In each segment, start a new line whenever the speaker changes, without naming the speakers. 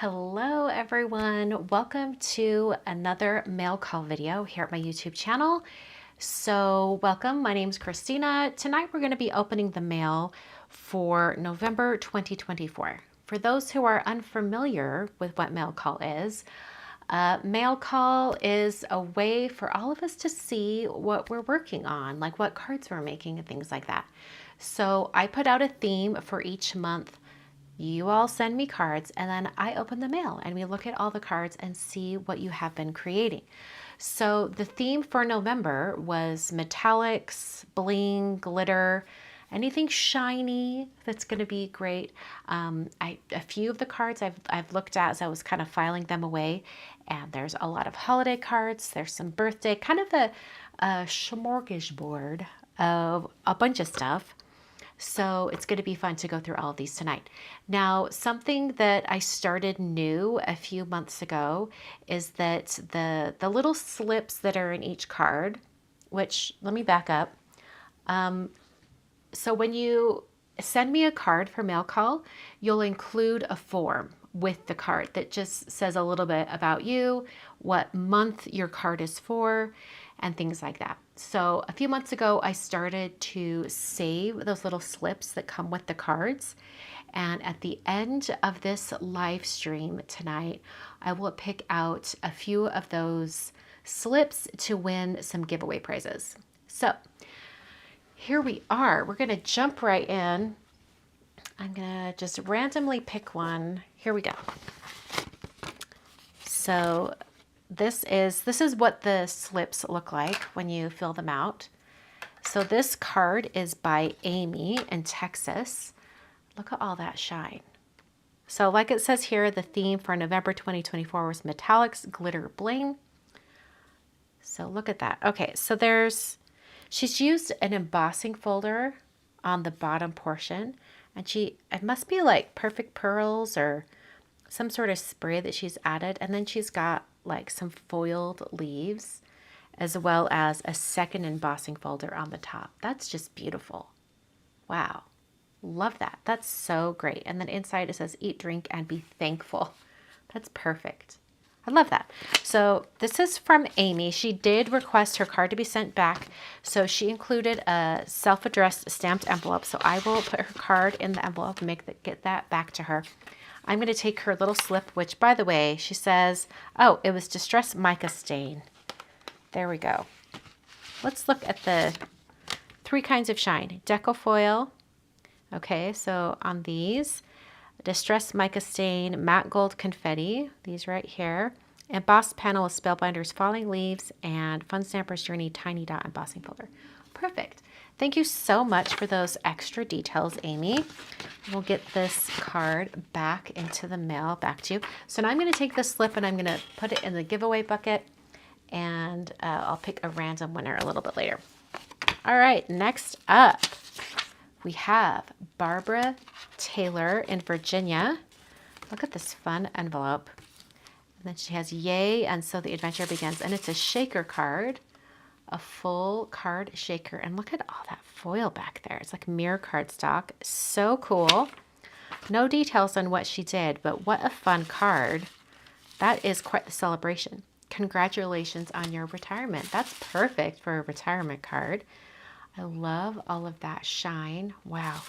Hello everyone, welcome to another mail call video here at my YouTube channel. So welcome, my name's Kristina. Tonight we're going to be opening the mail for November 2024. For those who are unfamiliar with what mail call is a way for all of us to see what we're working on, like what cards we're making and things like that. So I put out a theme for each month. You all send me cards and then I open the mail and we look at all the cards and see what you have been creating. So the theme for November was metallics, bling, glitter, anything shiny that's going to be great. A few of the cards I've looked at as I was kind of filing them away, and there's a lot of holiday cards. There's some birthday, kind of a smorgasbord of a bunch of stuff. So it's going to be fun to go through all of these tonight. Now, something that I started new a few months ago is that the little slips that are in each card, which, let me back up. So when you send me a card for mail call, you'll include a form with the card that just says a little bit about you, what month your card is for, and things like that. So a few months ago, I started to save those little slips that come with the cards. And at the end of this live stream tonight, I will pick out a few of those slips to win some giveaway prizes. So here we are. We're going to jump right in. I'm going to just randomly pick one. Here we go. So this is what the slips look like when you fill them out. So this card is by Amy in Texas. Look at all that shine. So like it says here, the theme for November 2024 was metallics, glitter, bling. So look at that. Okay, so she's used an embossing folder on the bottom portion, and it must be like perfect pearls or some sort of spray that she's added, and then she's got like some foiled leaves as well as a second embossing folder on the top. That's just beautiful. Wow. Love that. That's so great. And then inside it says eat, drink, and be thankful. That's perfect. I love that. So this is from Amy. She did request her card to be sent back. So she included a self-addressed stamped envelope. So I will put her card in the envelope and get that back to her. I'm going to take her little slip, which, by the way, she says, oh, it was distress mica stain. There we go. Let's look at the three kinds of shine. Deco foil. Okay, so on these, distress mica stain, matte gold confetti, these right here, embossed panel with spellbinders, falling leaves, and fun stampers journey tiny dot embossing folder. Perfect. Thank you so much for those extra details, Amy. We'll get this card back into the mail, back to you. So now I'm going to take this slip and I'm going to put it in the giveaway bucket, and I'll pick a random winner a little bit later. All right, next up, we have Barbara Taylor in Virginia. Look at this fun envelope. And then she has yay, and so the adventure begins. And it's a shaker card. A full card shaker, and look at all that foil back there. It's like mirror cardstock. So cool. No details on what she did, but what a fun card. That is quite the celebration. Congratulations on your retirement. That's perfect for a retirement card. I love all of that shine. Wow.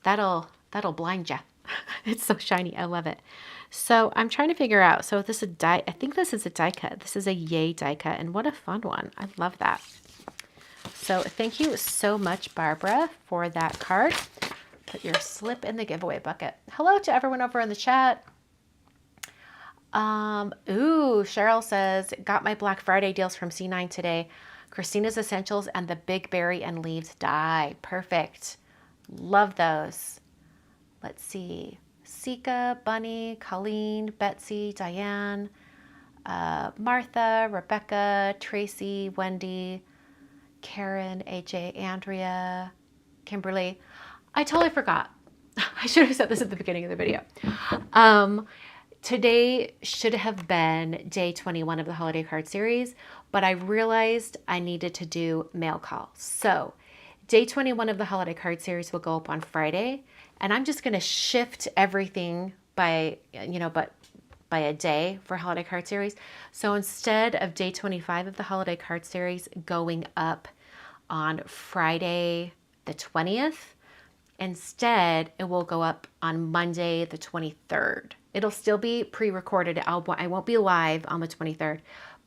That'll blind you. It's so shiny. I love it. So I'm trying to figure out, so this is I think this is a die cut. This is a yay die cut, and what a fun one. I love that. So thank you so much, Barbara, for that card. Put your slip in the giveaway bucket. Hello to everyone over in the chat. Cheryl says, got my Black Friday deals from C9 today. Kristina's Essentials and the Big Berry and Leaves die. Perfect. Love those. Let's see. Sika, Bunny, Colleen, Betsy, Diane, Martha, Rebecca, Tracy, Wendy, Karen, AJ, Andrea, Kimberly. I totally forgot. I should have said this at the beginning of the video. Today should have been day 21 of the holiday card series, but I realized I needed to do mail calls. So day 21 of the holiday card series will go up on Friday, and I'm just going to shift everything by, but by a day for holiday card series. So instead of day 25 of the holiday card series going up on Friday the 20th, instead it will go up on Monday the 23rd. It'll still be pre-recorded. I won't be live on the 23rd,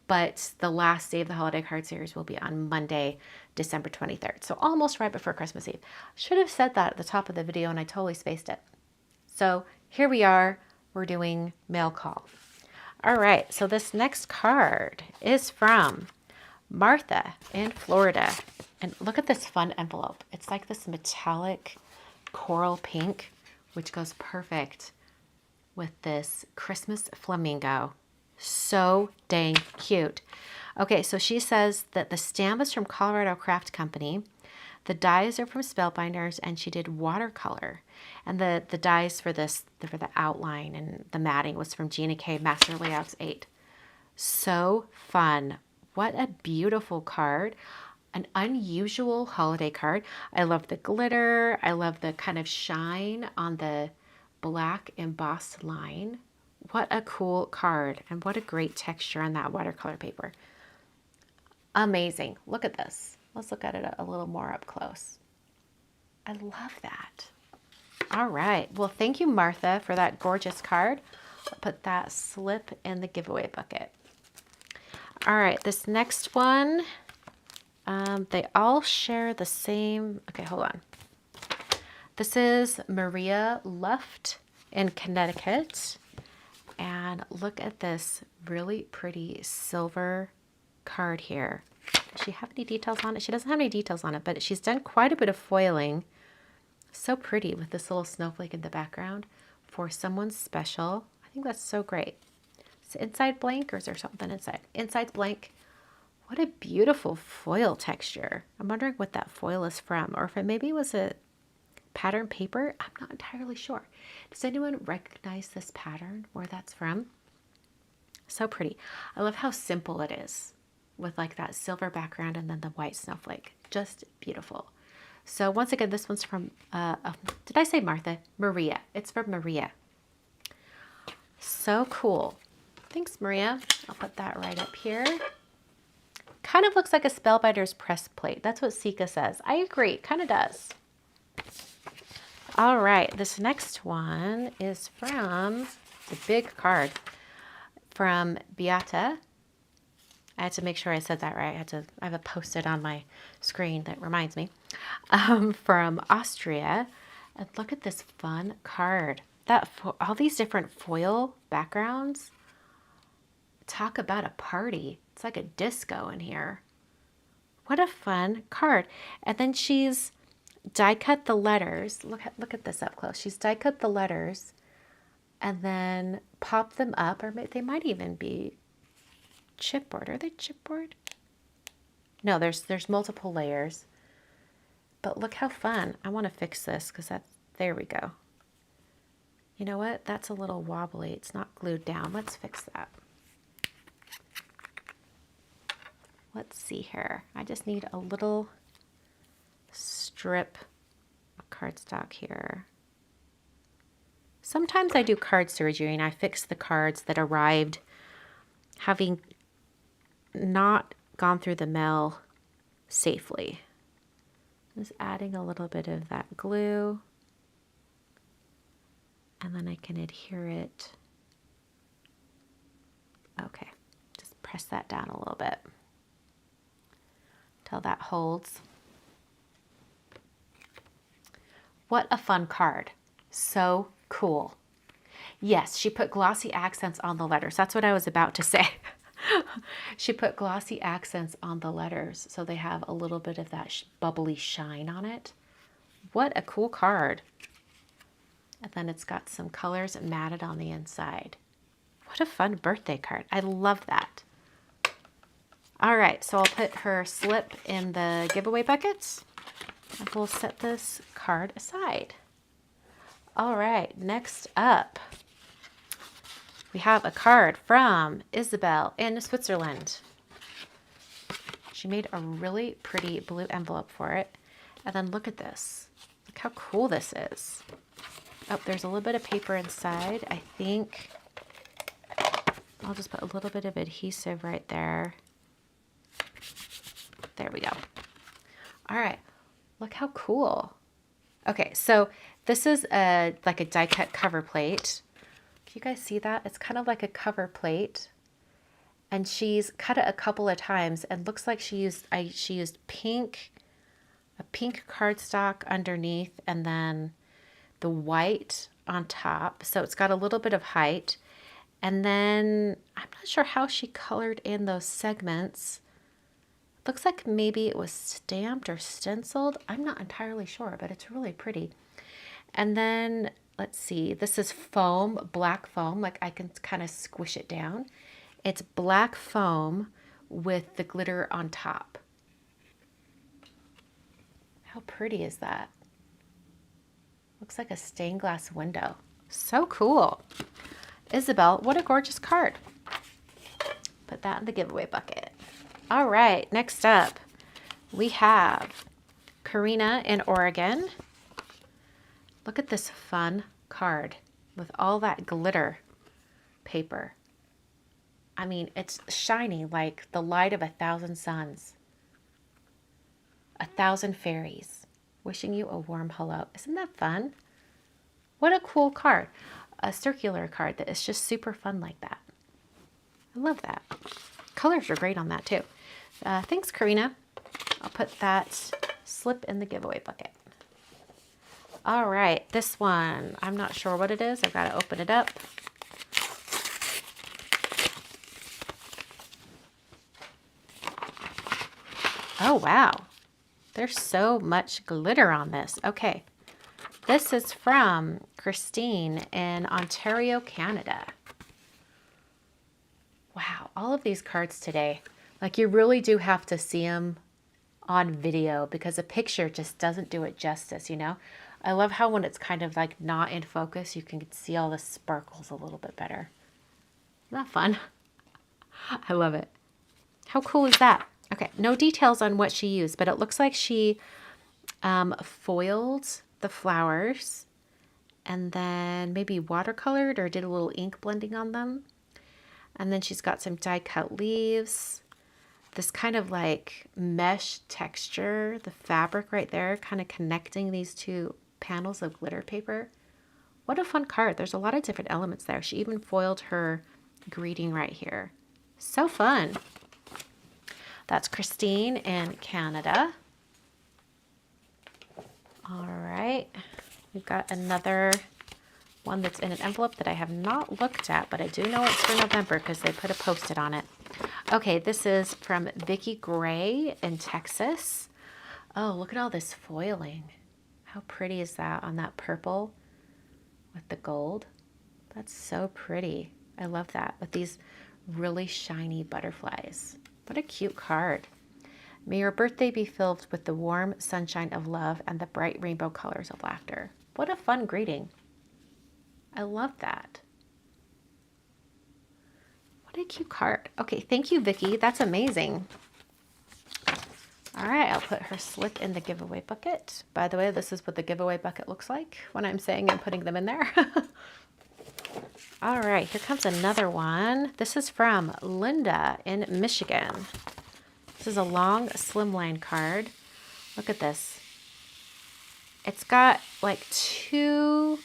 but the last day of the holiday card series will be on Monday, December 23rd. So almost right before Christmas Eve. Should have said that at the top of the video and I totally spaced it. So here we are, we're doing mail call. All right, so this next card is from Martha in Florida. And look at this fun envelope. It's like this metallic coral pink, which goes perfect with this Christmas flamingo. So dang cute. Okay, so she says that the stamp is from Colorado Craft Company. The dies are from Spellbinders, and she did watercolor. And the dies for this, for the outline and the matting, was from Gina K. Master Layouts 8. So fun. What a beautiful card. An unusual holiday card. I love the glitter. I love the kind of shine on the black embossed line. What a cool card, and what a great texture on that watercolor paper. Amazing. Look at this. Let's look at it a little more up close. I love that. All right. Well, thank you, Martha, for that gorgeous card. I'll put that slip in the giveaway bucket. All right. This next one, they all share the same. Okay, hold on. This is Maria Luft in Connecticut. And look at this really pretty silver card here. Does she have any details on it? She doesn't have any details on it, but she's done quite a bit of foiling. So pretty with this little snowflake in the background for someone special. I think that's so great. Is it inside blank, or is there something inside? Inside's blank. What a beautiful foil texture. I'm wondering what that foil is from, or if it maybe was a pattern paper. I'm not entirely sure. Does anyone recognize this pattern, where that's from? So pretty. I love how simple it is with like that silver background and then the white snowflake. Just beautiful. So once again, this one's from, did I say Martha? Maria. It's from Maria. So cool. Thanks, Maria. I'll put that right up here. Kind of looks like a Spellbinders press plate. That's what Sika says. I agree. It kind of does. All right, this next one is from the big card from Beata. I had to make sure I said that right. I have a post-it on my screen that reminds me. From Austria. And look at this fun card. All these different foil backgrounds. Talk about a party. It's like a disco in here. What a fun card. And then she's die cut the letters. Look at this up close. She's die cut the letters and then pop them up, or they might even be chipboard. Are they chipboard? No, there's multiple layers. But look how fun. I want to fix this because there we go. You know what? That's a little wobbly. It's not glued down. Let's fix that. Let's see here. I just need a little strip of cardstock here. Sometimes I do card surgery and I fix the cards that arrived having not gone through the mail safely. Just adding a little bit of that glue, and then I can adhere it. Okay, just press that down a little bit until that holds. What a fun card. So cool. Yes, she put glossy accents on the letters. That's what I was about to say. She put glossy accents on the letters so they have a little bit of that bubbly shine on it. What a cool card. And then it's got some colors matted on the inside. What a fun birthday card. I love that. All right, so I'll put her slip in the giveaway buckets. And we'll set this card aside. All right, next up, we have a card from Isabel in Switzerland. She made a really pretty blue envelope for it. And then look at this. Look how cool this is. Oh, there's a little bit of paper inside. I think I'll just put a little bit of adhesive right there. There we go. All right, look how cool. Okay, so this is like a die cut cover plate. Can you guys see that? It's kind of like a cover plate. And she's cut it a couple of times and looks like she used a pink cardstock underneath and then the white on top. So it's got a little bit of height. And then I'm not sure how she colored in those segments. Looks like maybe it was stamped or stenciled. I'm not entirely sure, but it's really pretty. And then let's see, this is foam, black foam, like I can kind of squish it down. It's black foam with the glitter on top. How pretty is that? Looks like a stained glass window. So cool. Isabel, what a gorgeous card. Put that in the giveaway bucket. All right, next up, we have Karina in Oregon. Look at this fun card with all that glitter paper. I mean, it's shiny like the light of 1,000 suns. 1,000 fairies wishing you a warm hello. Isn't that fun? What a cool card. A circular card that is just super fun like that. I love that. Colors are great on that too. Thanks, Karina. I'll put that slip in the giveaway bucket. All right, this one, I'm not sure what it is. I've got to open it up. Oh, wow. There's so much glitter on this. Okay. This is from Christine in Ontario, Canada. Wow. All of these cards today. Like, you really do have to see them on video because a picture just doesn't do it justice, you know? I love how when it's kind of like not in focus, you can see all the sparkles a little bit better. Isn't that fun? I love it. How cool is that? Okay, no details on what she used, but it looks like she foiled the flowers and then maybe watercolored or did a little ink blending on them. And then she's got some die cut leaves, this kind of like mesh texture, the fabric right there, kind of connecting these two panels of glitter paper. What a fun card. There's a lot of different elements there. She even foiled her greeting right here. So fun. That's Christine in Canada. All right. We've got another one that's in an envelope that I have not looked at, but I do know it's for November because they put a Post-it on it. Okay, this is from Vicki Gray in Texas. Oh, look at all this foiling. How pretty is that on that purple with the gold? That's so pretty. I love that with these really shiny butterflies. What a cute card. May your birthday be filled with the warm sunshine of love and the bright rainbow colors of laughter. What a fun greeting. I love that. What a cute card. Okay, thank you, Vicki. That's amazing. All right, I'll put her slip in the giveaway bucket. By the way, this is what the giveaway bucket looks like when I'm saying I'm putting them in there. All right, here comes another one. This is from Linda in Michigan. This is a long slimline card. Look at this. It's got like 2,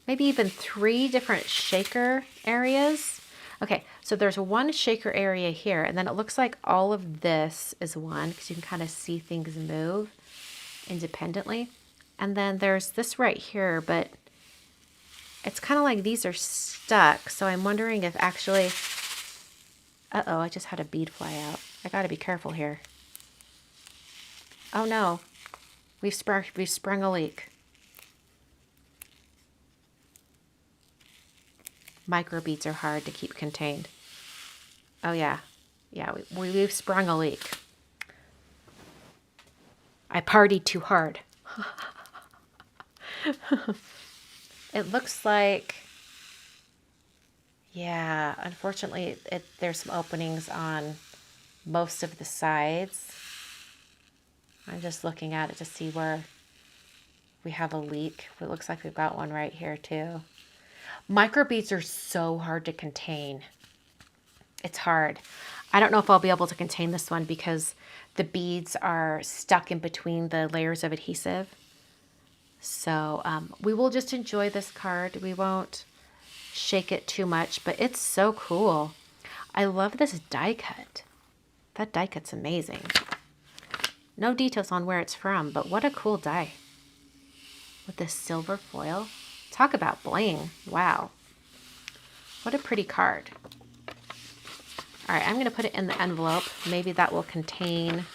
maybe even 3 different shaker areas. Okay, so there's one shaker area here, and then it looks like all of this is one because you can kind of see things move independently. And then there's this right here, but it's kind of like these are stuck. So I'm wondering if actually, uh-oh, I just had a bead fly out. I got to be careful here. Oh no, we've sprung a leak. Microbeads are hard to keep contained. Oh yeah, we've sprung a leak. I partied too hard. It looks like, yeah, unfortunately, there's some openings on most of the sides. I'm just looking at it to see where we have a leak. It looks like we've got one right here too. Microbeads are so hard to contain. It's hard. I don't know if I'll be able to contain this one because the beads are stuck in between the layers of adhesive. So we will just enjoy this card. We won't shake it too much, but it's so cool. I love this die cut. That die cut's amazing. No details on where it's from, but what a cool die. With this silver foil. Talk about bling. Wow. What a pretty card. All right, I'm going to put it in the envelope. Maybe that will contain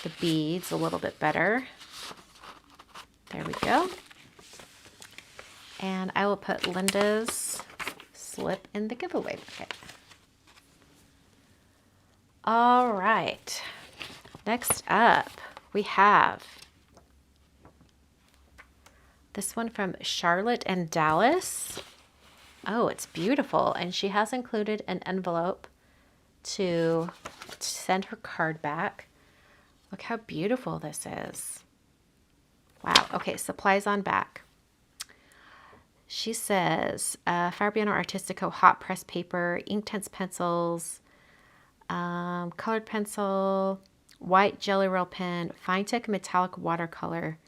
the beads a little bit better. There we go. And I will put Linda's slip in the giveaway bucket. All right. Next up, we have this one from Charlotte and Dallas. Oh, it's beautiful. And she has included an envelope to send her card back. Look how beautiful this is. Wow. Okay, supplies on back. She says, Fabriano Artistico hot press paper, Inktense pencils, colored pencil, white Jelly Roll pen, fine tip metallic watercolor,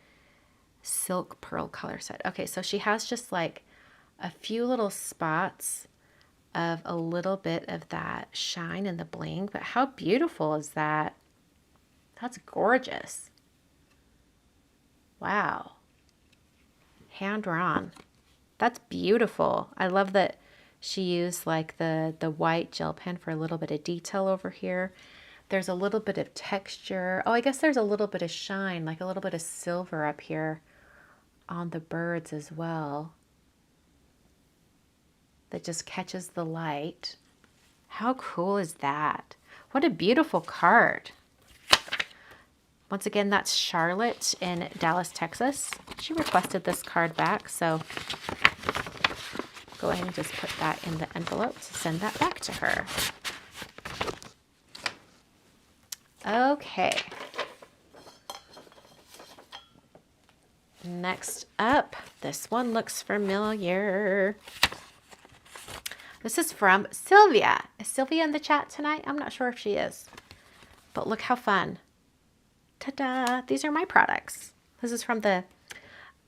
silk pearl color set. Okay, so she has just like a few little spots of a little bit of that shine and the bling, but how beautiful is that? That's gorgeous. Wow. Hand drawn. That's beautiful. I love that she used like the white gel pen for a little bit of detail over here. There's a little bit of texture. Oh, I guess there's a little bit of shine, like a little bit of silver up here on the birds as well. That just catches the light. How cool is that? What a beautiful card. Once again, that's Charlotte in Dallas, Texas. She requested this card back, so go ahead and just put that in the envelope to send that back to her. Okay. Next up, this one looks familiar. This is from Sylvia. Is Sylvia in the chat tonight? I'm not sure if she is, but look how fun. Ta-da! These are my products. This is from the,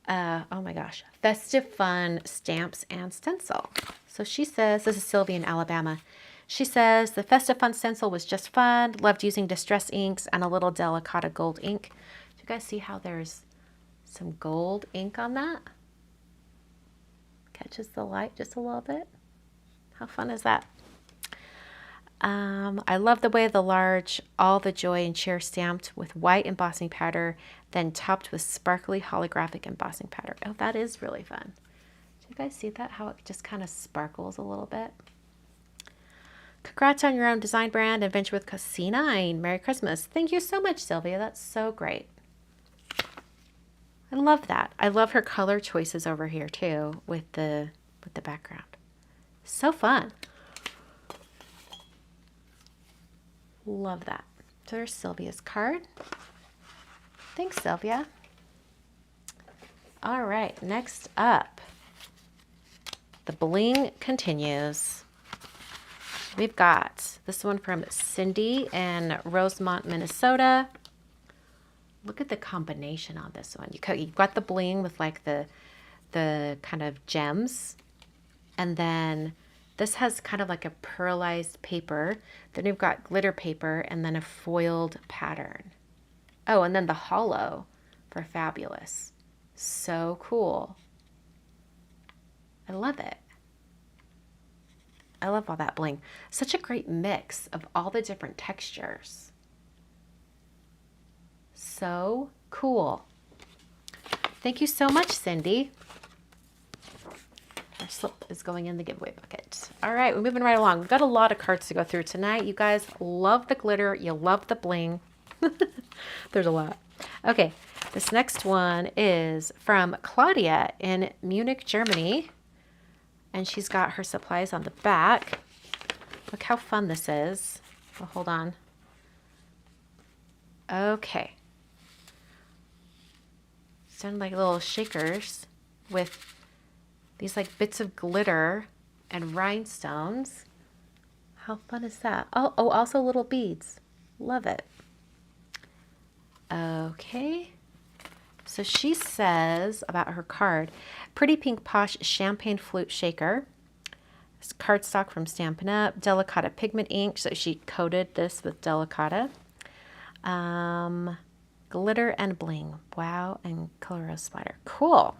oh my gosh, Festive Fun Stamps and Stencil. So she says, this is Sylvia in Alabama. She says, the Festive Fun stencil was just fun. Loved using distress inks and a little Delicata gold ink. Do you guys see how there's some gold ink on that? Catches the light just a little bit. How fun is that? I love the way the large All the Joy and Cheer stamped with white embossing powder, then topped with sparkly holographic embossing powder. Oh, that is really fun. Do you guys see that? How it just kind of sparkles a little bit? Congrats on your own design brand and venture with C9. Merry Christmas. Thank you so much, Sylvia. That's so great. I love that. I love her color choices over here too with the background. So fun. Love that. So there's Sylvia's card. Thanks, Sylvia. All right, next up, the bling continues. We've got this one from Cindy in Rosemont, Minnesota. Look at the combination on this one. You've got the bling with like the kind of gems. And then this has kind of like a pearlized paper. Then you've got glitter paper and then a foiled pattern. Oh, and then the hollow for fabulous. So cool. I love it. I love all that bling. Such a great mix of all the different textures. So cool. Thank you so much, Cindy. Our slip is going in the giveaway bucket. All right, we're moving right along. We've got a lot of cards to go through tonight. You guys love the glitter. You love the bling. There's a lot. Okay, this next one is from Claudia in Munich, Germany. And she's got her supplies on the back. Look how fun this is. Oh, hold on. Okay. It's done like little shakers with these like bits of glitter and rhinestones. How fun is that? Oh, also little beads. Love it. Okay. So she says about her card, pretty pink posh champagne flute shaker. It's cardstock from Stampin' Up. Delicata pigment ink. So she coated this with Delicata. Glitter and bling. Wow. And color splatter. Cool.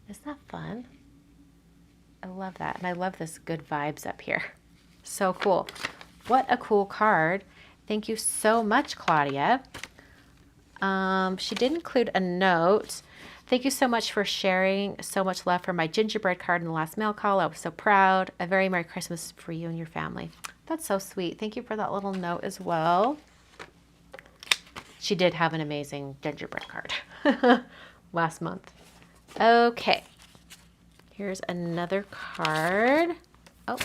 Isn't that fun? I love that. And I love this good vibes up here. So cool. What a cool card. Thank you so much, Claudia. She did include a note. Thank you so much for sharing. So much love for my gingerbread card in the last mail call. I was so proud. A very Merry Christmas for you and your family. That's so sweet. Thank you for that little note as well. She did have an amazing gingerbread card last month. Okay. Here's another card. Oh,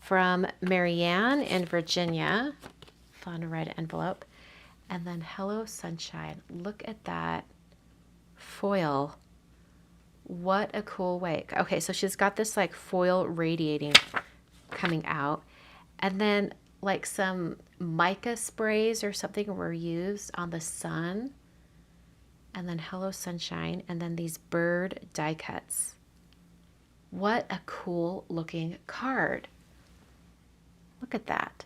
from Marianne in Virginia. Fun red envelope. And then Hello Sunshine. Look at that foil. What a cool way. Okay, so she's got this like foil radiating coming out. And then like some mica sprays or something were used on the sun. And then Hello Sunshine. And then these bird die cuts. What a cool looking card. Look at that.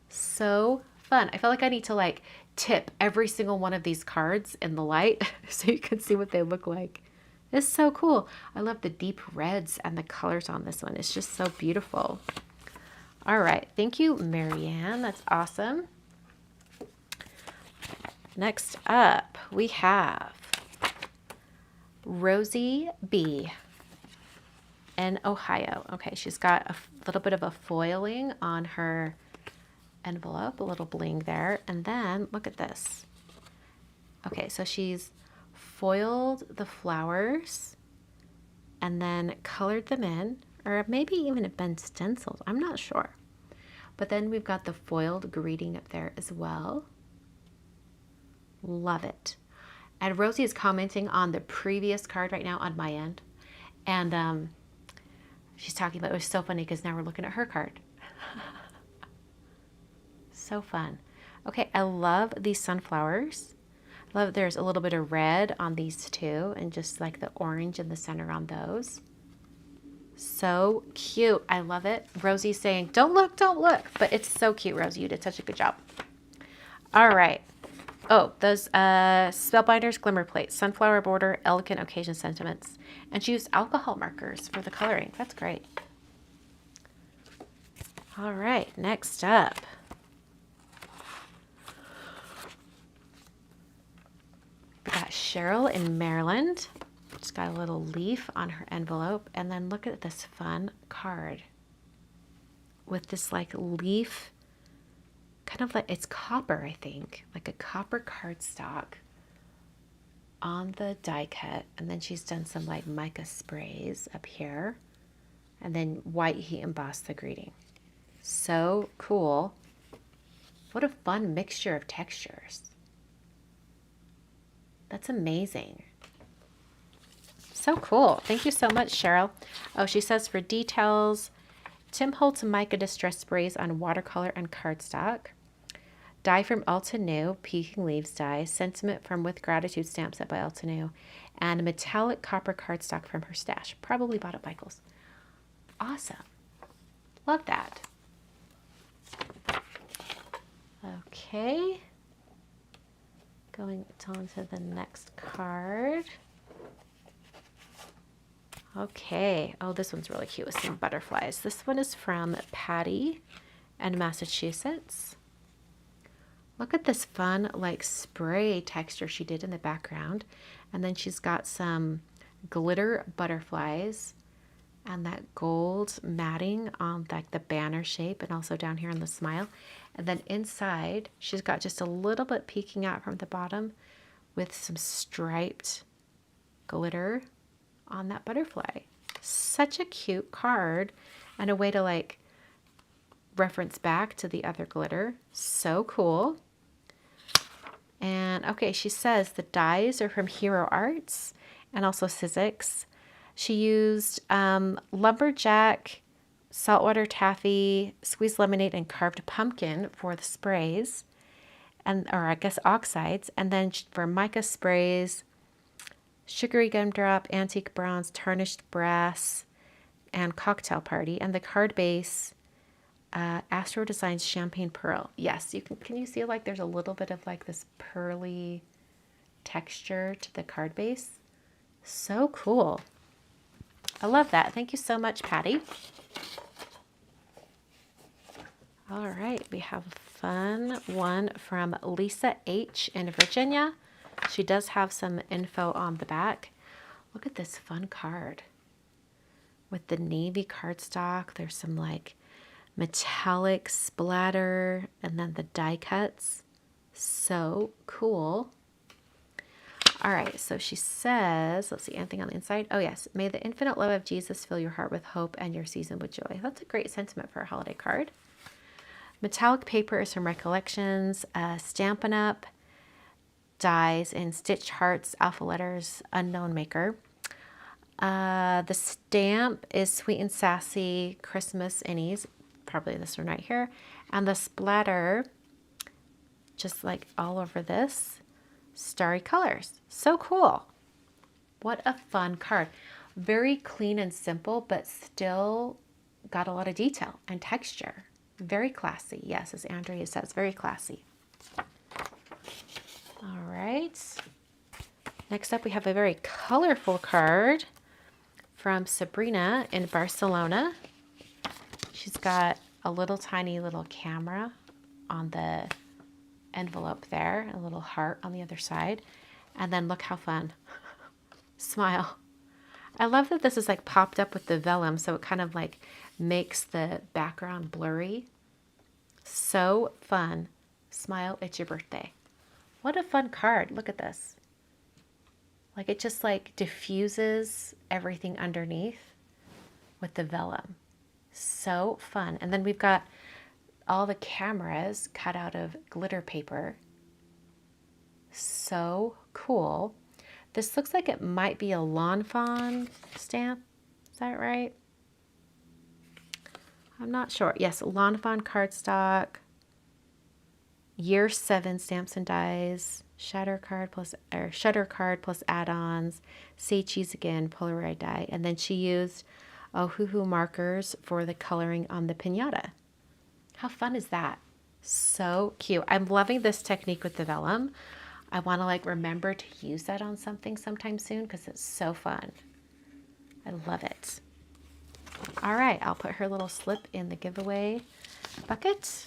So fun. I feel like I need to like tip every single one of these cards in the light so you can see what they look like. It's so cool. I love the deep reds and the colors on this one. It's just so beautiful. All right. Thank you, Marianne. That's awesome. Next up, we have Rosie B. in Ohio. Okay, she's got a little bit of a foiling on her envelope, a little bling there. And then look at this. Okay, so she's foiled the flowers and then colored them in, or maybe even been stenciled. I'm not sure. But then we've got the foiled greeting up there as well. Love it. And Rosie is commenting on the previous card right now on my end. And she's talking about, it was so funny because now we're looking at her card. So fun. Okay, I love these sunflowers. I love there's a little bit of red on these two and just like the orange in the center on those. So cute. I love it. Rosie's saying, don't look, don't look. But it's so cute, Rosie. You did such a good job. All right. Oh, those Spellbinders Glimmer Plates, Sunflower Border, Elegant Occasion Sentiments. And she used alcohol markers for the coloring. That's great. All right, next up. We got Cheryl in Maryland. Just got a little leaf on her envelope. And then look at this fun card with this like leaf, kind of like, it's copper, I think, like a copper cardstock on the die cut. And then she's done some like mica sprays up here. And then white heat embossed the greeting. So cool. What a fun mixture of textures. That's amazing. So cool. Thank you so much, Cheryl. Oh, she says for details, Tim Holtz mica distress sprays on watercolor and cardstock. Dye from Alta New, Peking Leaves dye. Sentiment from With Gratitude stamp set by Alta New. And a metallic copper cardstock from her stash. Probably bought at Michael's. Awesome. Love that. Okay. Going on to the next card. Okay. Oh, this one's really cute with some butterflies. This one is from Patty in Massachusetts. Look at this fun like spray texture she did in the background. And then she's got some glitter butterflies and that gold matting on like the banner shape and also down here on the smile. And then inside, she's got just a little bit peeking out from the bottom with some striped glitter on that butterfly. Such a cute card and a way to like reference back to the other glitter. So cool. And okay, she says the dies are from Hero Arts and also Sizzix. She used lumberjack, saltwater taffy, squeezed lemonade, and carved pumpkin for the sprays, or I guess oxides. And then for mica sprays, sugary gumdrop, antique bronze, tarnished brass, and cocktail party. And the card base, Astro Designs Champagne Pearl. Yes, you can you see like there's a little bit of like this pearly texture to the card base? So cool. I love that. Thank you so much, Patty. All right, we have a fun one from Lisa H. in Virginia. She does have some info on the back. Look at this fun card with the navy cardstock. There's some like metallic splatter and then the die cuts. So cool. All right, so she says, let's see, anything on the inside? Oh yes, may the infinite love of Jesus fill your heart with hope and your season with joy. That's a great sentiment for a holiday card. Metallic paper is from Recollections, Stampin' Up, dies in stitched hearts, alpha letters, unknown maker. The stamp is Sweet and Sassy Christmas Innies, probably this one right here. And the splatter, just like all over this, Starry Colors. So cool. What a fun card. Very clean and simple, but still got a lot of detail and texture. Very classy. Yes, as Andrea says, very classy. All right. Next up, we have a very colorful card from Sabrina in Barcelona. She's got a little tiny little camera on the envelope there, a little heart on the other side. And then look how fun. Smile. I love that this is like popped up with the vellum, so it kind of like makes the background blurry. So fun. Smile, it's your birthday. What a fun card. Look at this. Like it just like diffuses everything underneath with the vellum. So fun. And then we've got all the cameras cut out of glitter paper. So cool. This looks like it might be a Lawn Fawn stamp. Is that right? I'm not sure. Yes, Lawn Fawn cardstock. Year 7 stamps and dies. Shutter card plus add-ons. Say cheese again, Polaroid die. And then she used Ohuhu markers for the coloring on the piñata. How fun is that? So cute. I'm loving this technique with the vellum. I want to like remember to use that on something sometime soon because it's so fun. I love it. All right, I'll put her little slip in the giveaway bucket.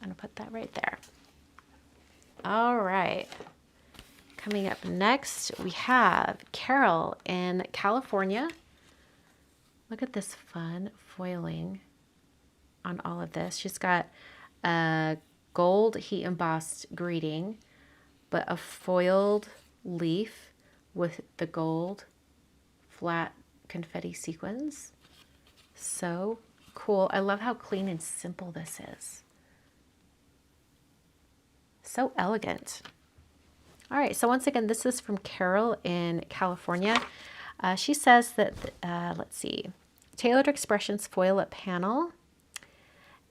I'm gonna put that right there. All right. Coming up next, we have Carol in California. Look at this fun foiling on all of this. She's got a gold heat embossed greeting, but a foiled leaf with the gold flat confetti sequins. So cool. I love how clean and simple this is. So elegant. All right, so once again, this is from Carol in California. She says that, let's see, Tailored Expressions foil up panel,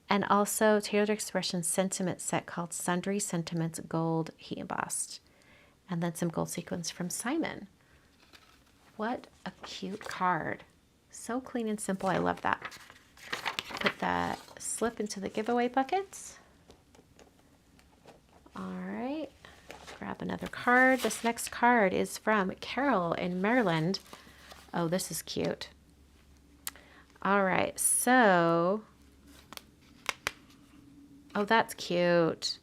and also Tailored Expressions sentiment set called Sundry Sentiments Gold Heat Embossed, and then some gold sequins from Simon. What a cute card. So clean and simple. I love that. Put that slip into the giveaway buckets. All right, grab another card. This next card is from Carol in Maryland. Oh, this is cute. All right, so, oh, that's cute.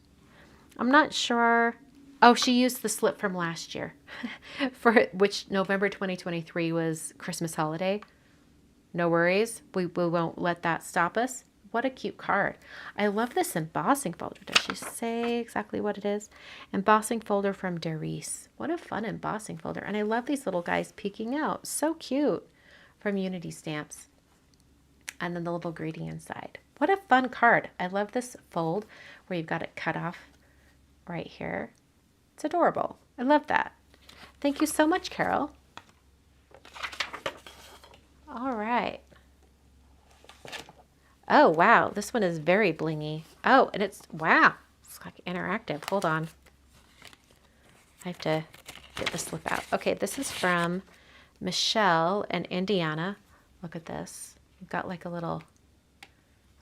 I'm not sure. Oh, she used the slip from last year, for which November 2023 was Christmas holiday. No worries. We won't let that stop us. What a cute card. I love this embossing folder. Does she say exactly what it is? Embossing folder from Derice. What a fun embossing folder. And I love these little guys peeking out. So cute, from Unity Stamps. And then the little greeting inside. What a fun card. I love this fold where you've got it cut off right here. It's adorable. I love that. Thank you so much, Carol. All right. Oh, wow. This one is very blingy. Oh, and it's, wow. It's like interactive. Hold on. I have to get the slip out. Okay, this is from Michelle in Indiana. Look at this. You've got like a little,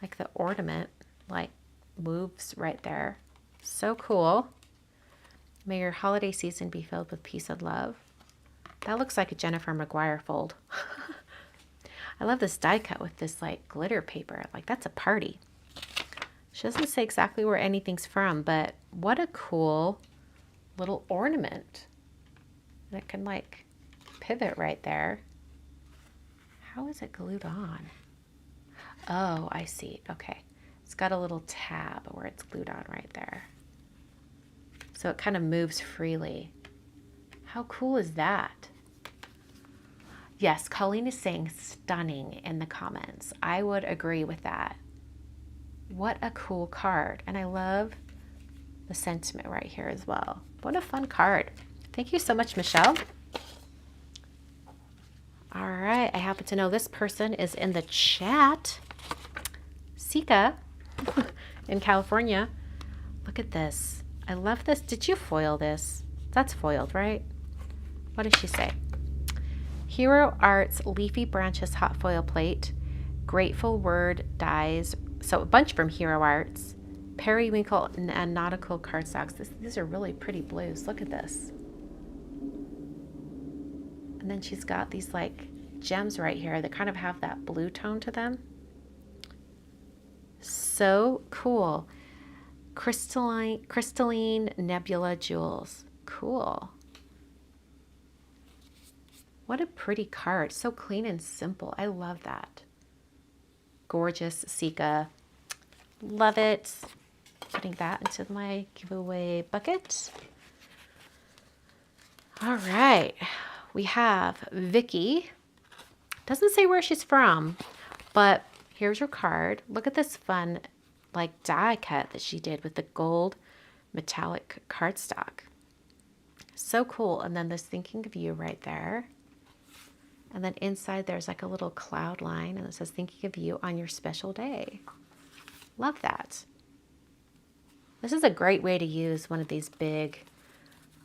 like the ornament, like moves right there. So cool. May your holiday season be filled with peace and love. That looks like a Jennifer McGuire fold. I love this die cut with this like glitter paper. Like that's a party. She doesn't say exactly where anything's from, but what a cool little ornament. And it can like pivot right there. How is it glued on? Oh, I see. Okay. It's got a little tab where it's glued on right there. So it kind of moves freely. How cool is that? Yes, Colleen is saying stunning in the comments. I would agree with that. What a cool card. And I love the sentiment right here as well. What a fun card. Thank you so much, Michelle. All right, I happen to know this person is in the chat. Sika in California. Look at this. I love this. Did you foil this? That's foiled, right? What does she say? Hero Arts Leafy Branches Hot Foil Plate. Grateful Word Dies. So a bunch from Hero Arts. Periwinkle and Nautical cardstocks. These are really pretty blues. Look at this. And then she's got these like gems right here that kind of have that blue tone to them. So cool. Crystalline Nebula Jewels. Cool. What a pretty card. So clean and simple. I love that. Gorgeous Sika. Love it. Putting that into my giveaway bucket. All right. We have Vicky. Doesn't say where she's from, but here's her card. Look at this fun like die cut that she did with the gold metallic cardstock. So cool. And then this thinking of you right there. And then inside there's like a little cloud line and it says thinking of you on your special day. Love that. This is a great way to use one of these big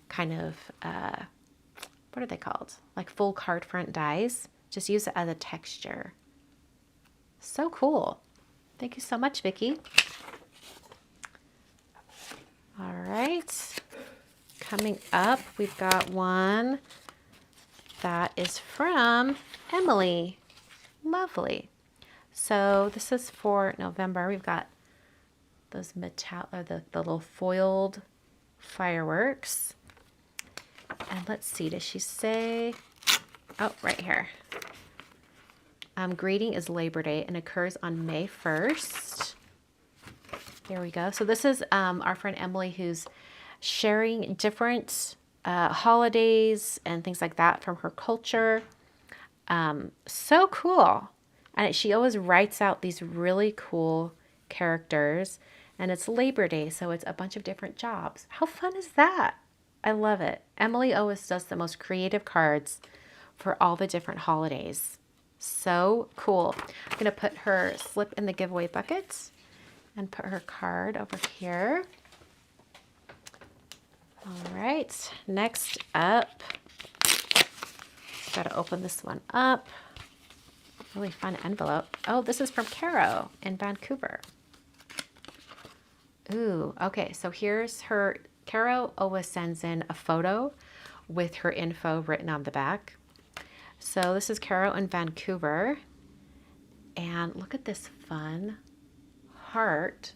kind of, what are they called? Like full card front dies. Just use it as a texture. So cool. Thank you so much, Vicki. All right. Coming up, we've got one that is from Emily. Lovely. So this is for November. We've got those the little foiled fireworks. And let's see, does she say, oh, right here. Greeting is Labor Day and occurs on May 1st. There we go. So this is our friend Emily who's sharing different holidays and things like that from her culture. So cool. And she always writes out these really cool characters. And it's Labor Day, so it's a bunch of different jobs. How fun is that? I love it. Emily always does the most creative cards for all the different holidays. So cool. I'm going to put her slip in the giveaway bucket and put her card over here. All right. Next up, got to open this one up. Really fun envelope. Oh, this is from Caro in Vancouver. Ooh, okay. So here's her. Caro always sends in a photo with her info written on the back. So this is Caro in Vancouver. And look at this fun heart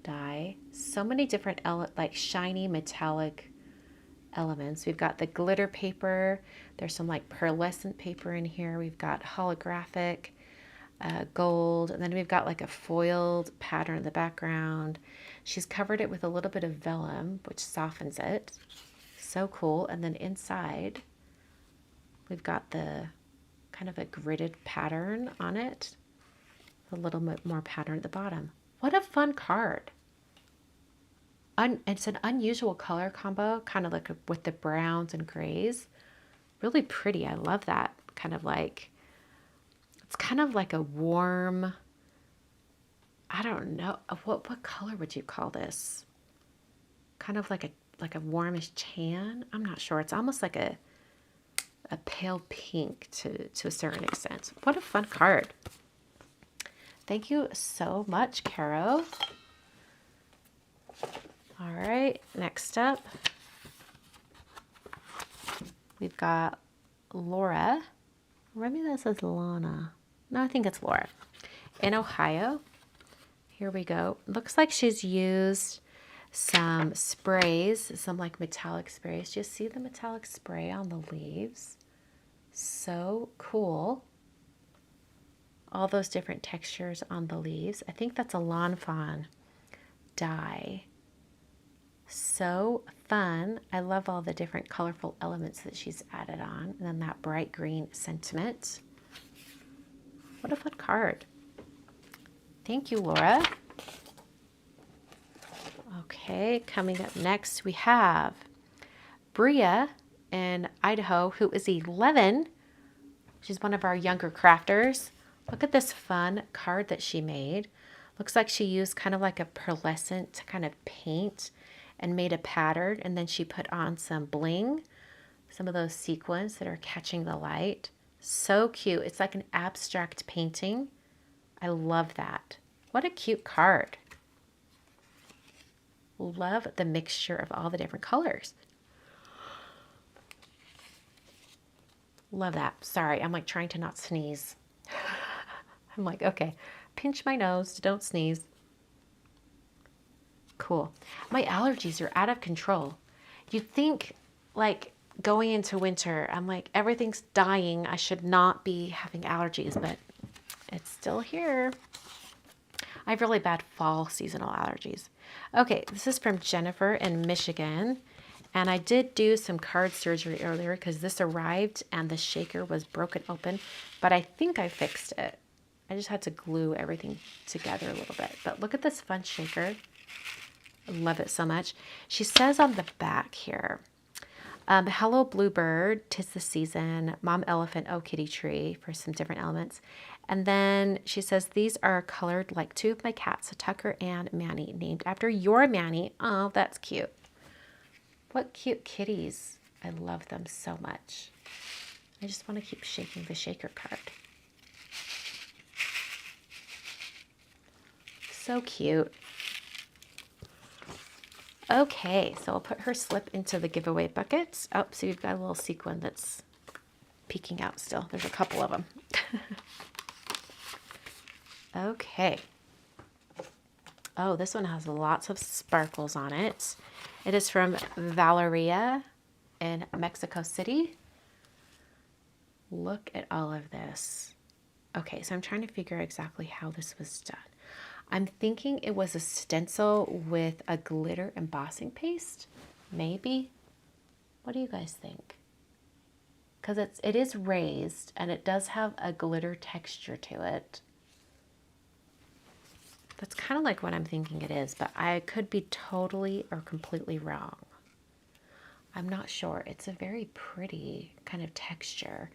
die. So many different like shiny metallic elements. We've got the glitter paper. There's some like pearlescent paper in here. We've got holographic gold. And then we've got like a foiled pattern in the background. She's covered it with a little bit of vellum, which softens it. So cool. And then inside, we've got the kind of a gridded pattern on it. A little bit more pattern at the bottom. What a fun card. It's an unusual color combo, kind of like with the browns and grays. Really pretty. I love that. Kind of like, it's kind of like a warm, I don't know, what color would you call this? Kind of like a warmish tan. I'm not sure. It's almost like a pale pink to a certain extent. What a fun card. Thank you so much, Caro. All right, next up, we've got Laura. Maybe that says Lana. No, I think it's Laura. In Ohio. Here we go. Looks like she's used some sprays, some like metallic sprays. Do you see the metallic spray on the leaves? So cool. All those different textures on the leaves. I think that's a lawn fawn dye. So fun. I love all the different colorful elements that she's added on. And then that bright green sentiment. What a fun card. Thank you, Laura. Okay, coming up next we have Bria in Idaho, who is 11. She's one of our younger crafters. Look at this fun card that she made. Looks like she used kind of like a pearlescent kind of paint and made a pattern, and then she put on some bling, some of those sequins that are catching the light. So cute. It's like an abstract painting. I love that. What a cute card. Love the mixture of all the different colors. Love that. Sorry, I'm like trying to not sneeze. I'm like, okay, pinch my nose, don't sneeze. Cool. My allergies are out of control. You'd think like going into winter, I'm like, everything's dying. I should not be having allergies, but it's still here. I have really bad fall seasonal allergies. Okay, this is from Jennifer in Michigan. And I did do some card surgery earlier because this arrived and the shaker was broken open, but I think I fixed it. I just had to glue everything together a little bit. But look at this fun shaker. I love it so much. She says on the back here, hello bluebird, 'tis the season, mom elephant, oh kitty tree, for some different elements. And then she says, these are colored like two of my cats, Tucker and Manny, named after your Manny. Oh, that's cute. What cute kitties. I love them so much. I just want to keep shaking the shaker card. So cute. Okay, so I'll put her slip into the giveaway bucket. Oh, so you've got a little sequin that's peeking out still. There's a couple of them. Okay. Oh, this one has lots of sparkles on it. It is from Valeria in Mexico City. Look at all of this. Okay, so I'm trying to figure out exactly how this was done. I'm thinking it was a stencil with a glitter embossing paste. Maybe. What do you guys think? Because it is raised and it does have a glitter texture to it. That's kind of like what I'm thinking it is, but I could be totally or completely wrong. I'm not sure. It's a very pretty kind of texture.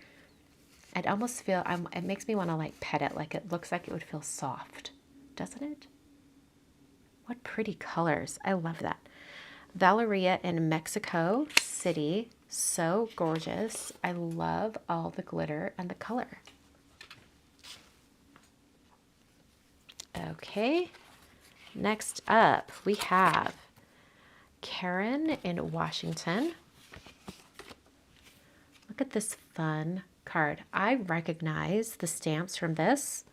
I'd almost feel, it makes me want to like pet it, like it looks like it would feel soft, doesn't it? What pretty colors. I love that. Valeria in Mexico City. So gorgeous. I love all the glitter and the color. Okay, next up we have Karen in Washington. Look at this fun card. I recognize the stamps from this.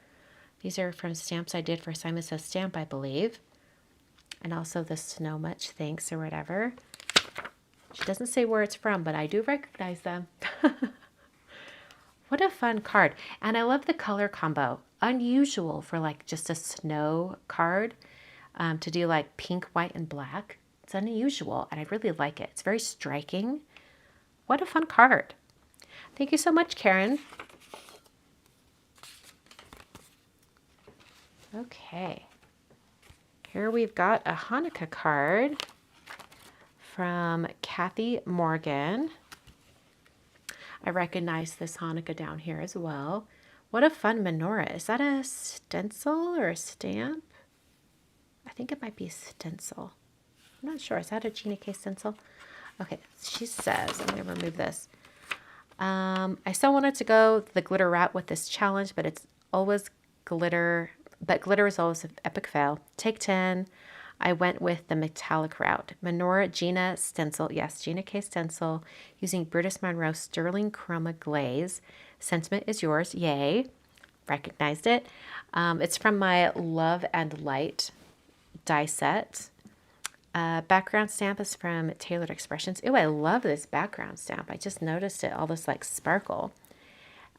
These are from stamps I did for Simon Says Stamp, I believe. And also the Snow Much Thanks or whatever. She doesn't say where it's from, but I do recognize them. What a fun card. And I love the color combo. Unusual for like just a snow card to do like pink, white, and black. It's unusual and I really like it. It's very striking. What a fun card. Thank you so much, Karen. Okay. Here we've got a Hanukkah card. from Kathy Morgan. I recognize this Hanukkah down here as well. What a fun menorah. Is that a stencil or a stamp? I think it might be a stencil. I'm not sure. Is that a Gina K stencil? Okay, she says, I'm going to remove this. I still wanted to go the glitter route with this challenge, but it's always glitter. But glitter is always an epic fail. Take 10. I went with the metallic route. Menorah Gina stencil. Yes, Gina K stencil using Brutus Monroe Sterling Chroma glaze. Sentiment is yours. Yay. Recognized it. It's from my Love and Light die set. Background stamp is from Tailored Expressions. Ooh, I love this background stamp. I just noticed it, all this like sparkle.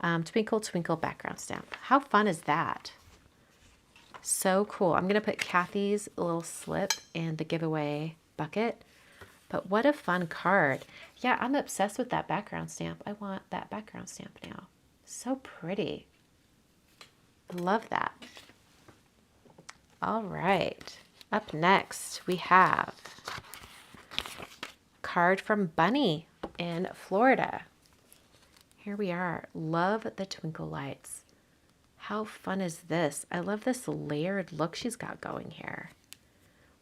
Twinkle, twinkle background stamp. How fun is that? So cool. I'm going to put Kathy's little slip in the giveaway bucket. But what a fun card. Yeah, I'm obsessed with that background stamp. I want that background stamp now. So pretty. Love that. All right. Up next, we have a card from Bunny in Florida. Here we are. Love the twinkle lights. How fun is this? I love this layered look she's got going here.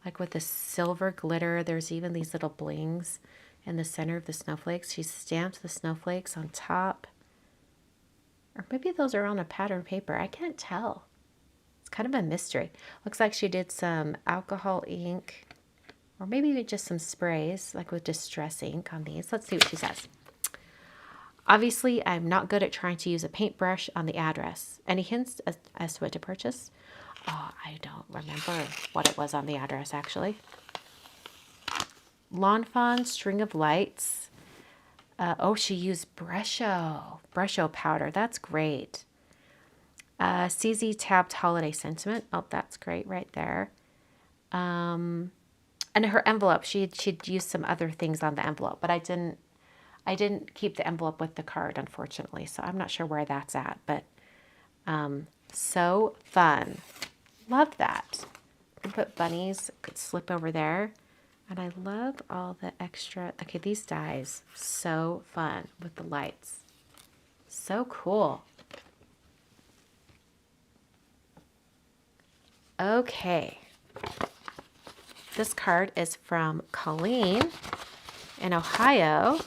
Like with the silver glitter, there's even these little blings in the center of the snowflakes. She stamped the snowflakes on top. Or maybe those are on a pattern paper. I can't tell. It's kind of a mystery. Looks like she did some alcohol ink or maybe just some sprays like with distress ink on these. Let's see what she says. Obviously, I'm not good at trying to use a paintbrush on the address. Any hints as to what to purchase? Oh, I don't remember what it was on the address actually. Lawn Fawn String of Lights. Oh, she used Brusho powder. That's great. CZ tabbed Holiday Sentiment. Oh, that's great right there. And her envelope, she'd used some other things on the envelope, but I didn't keep the envelope with the card, unfortunately, so I'm not sure where that's at, but so fun. Love that. I put Bunnies, could slip over there, and I love all the extra, okay, these dies, so fun with the lights. So cool. Okay, this card is from Colleen in Ohio.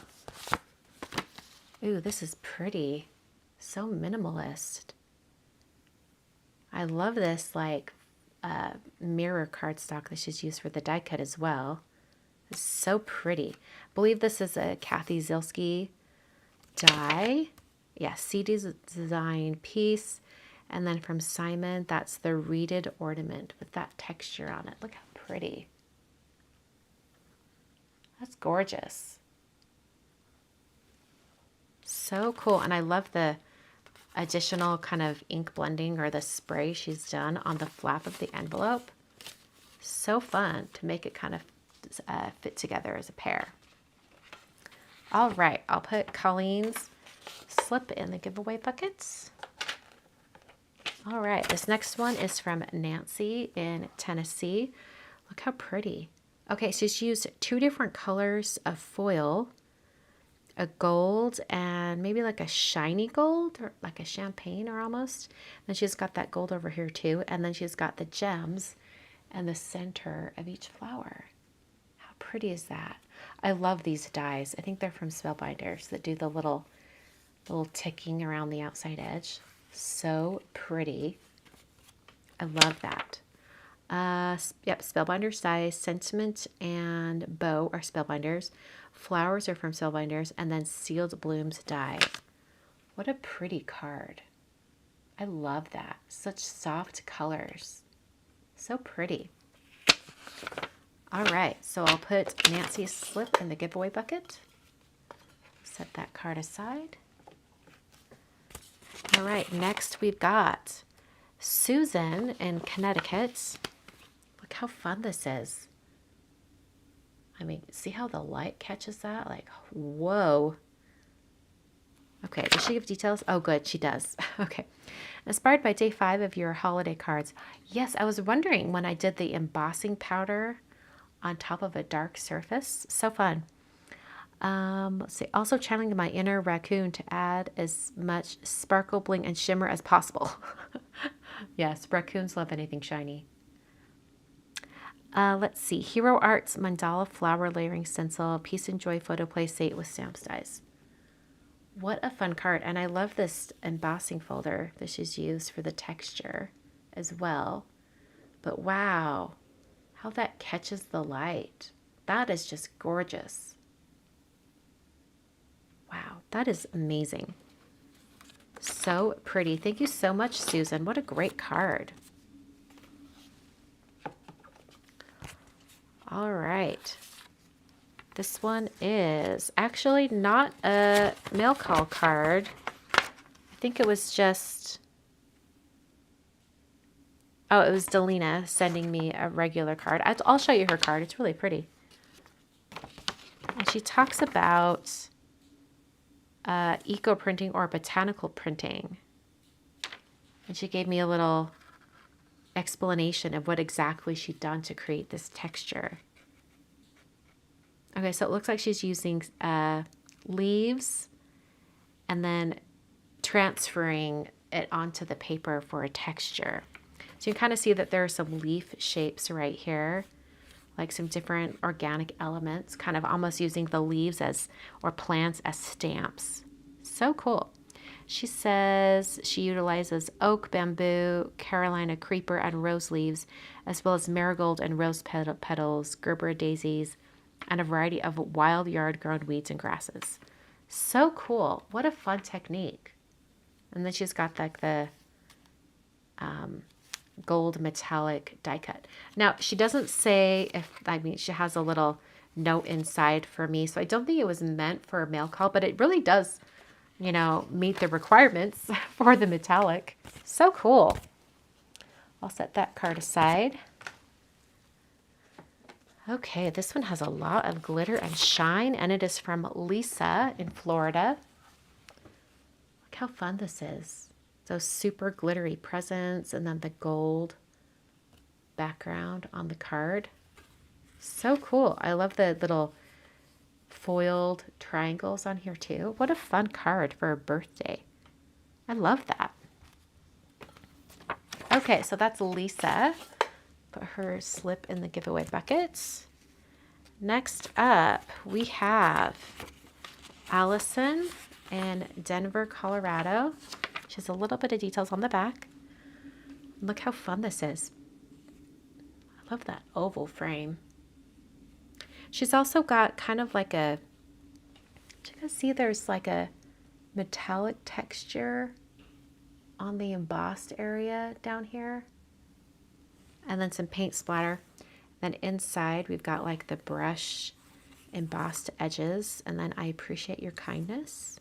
Ooh, this is pretty. So minimalist. I love this like mirror cardstock that she's used for the die cut as well. It's so pretty. I believe this is a Kathy Zilski die. Yeah, CD design piece. And then from Simon, that's the reeded ornament with that texture on it. Look how pretty. That's gorgeous. So cool. And I love the additional kind of ink blending or the spray she's done on the flap of the envelope. So fun to make it kind of fit together as a pair. All right. I'll put Colleen's slip in the giveaway buckets. All right, this next one is from Nancy in Tennessee. Look how pretty. Okay, so she's used 2 different colors of foil, a gold and maybe like a shiny gold or like a champagne or almost. Then she's got that gold over here too. And then she's got the gems in the center of each flower. How pretty is that? I love these dies. I think they're from Spellbinders that do the little ticking around the outside edge. So pretty. I love that. Yep, Spellbinders dies. Sentiment and Bow are Spellbinders. Flowers are from Spellbinders. And then Sealed Blooms die. What a pretty card. I love that. Such soft colors. So pretty. All right, so I'll put Nancy's slip in the giveaway bucket. Set that card aside. All right, next we've got Susan in Connecticut. Look how fun this is. I mean, see how the light catches that? Like, whoa. Okay, does she give details? Oh, good, she does. Okay. Inspired by day 5 of your holiday cards. Yes, I was wondering when I did the embossing powder on top of a dark surface. So fun. Let's see. Also channeling my inner raccoon to add as much sparkle, bling, and shimmer as possible. Yes, raccoons love anything shiny. Let's see. Hero Arts Mandala Flower Layering Stencil. Peace and Joy Photo Play Set with Stamp Dies. What a fun card. And I love this embossing folder that she's used for the texture as well. But wow, how that catches the light. That is just gorgeous. Wow, that is amazing. So pretty. Thank you so much, Susan. What a great card. All right. This one is actually not a mail call card. I think it was just... Oh, it was Delina sending me a regular card. I'll show you her card. It's really pretty. And she talks about eco printing or botanical printing. And she gave me a little explanation of what exactly she'd done to create this texture. Okay, so it looks like she's using leaves and then transferring it onto the paper for a texture. So you can kind of see that there are some leaf shapes right here, like some different organic elements, kind of almost using the leaves as, or plants as stamps. So cool. She says she utilizes oak, bamboo, Carolina creeper, and rose leaves, as well as marigold and rose petals, Gerber daisies, and a variety of wild yard-grown weeds and grasses. So cool. What a fun technique. And then she's got like the gold metallic die cut. Now, she doesn't say if, I mean, she has a little note inside for me, so I don't think it was meant for a mail call, but it really does, you know, meet the requirements for the metallic. So cool. I'll set that card aside. Okay, this one has a lot of glitter and shine, and it is from Lisa in Florida. Look how fun this is. Those super glittery presents, and then the gold background on the card. So cool. I love the little foiled triangles on here too. What a fun card for a birthday. I love that. Okay, so that's Lisa. Put her slip in the giveaway bucket. Next up, we have Allison in Denver, Colorado. She has a little bit of details on the back. Look how fun this is. I love that oval frame. She's also got kind of like a, you can see there's like a metallic texture on the embossed area down here. And then some paint splatter. Then inside we've got like the brush embossed edges. And then I appreciate your kindness.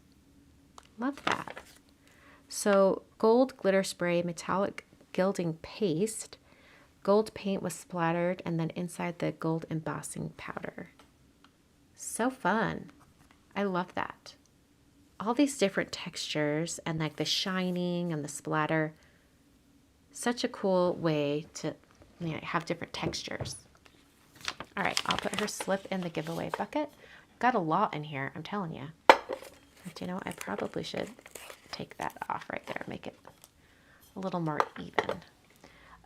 Love that. So gold glitter spray, metallic gilding paste. Gold paint was splattered, and then inside the gold embossing powder. So fun. I love that. All these different textures and like the shining and the splatter. Such a cool way to, you know, have different textures. All right, I'll put her slip in the giveaway bucket. Got a lot in here, I'm telling you. But you know, I probably should take that off right there, make it a little more even.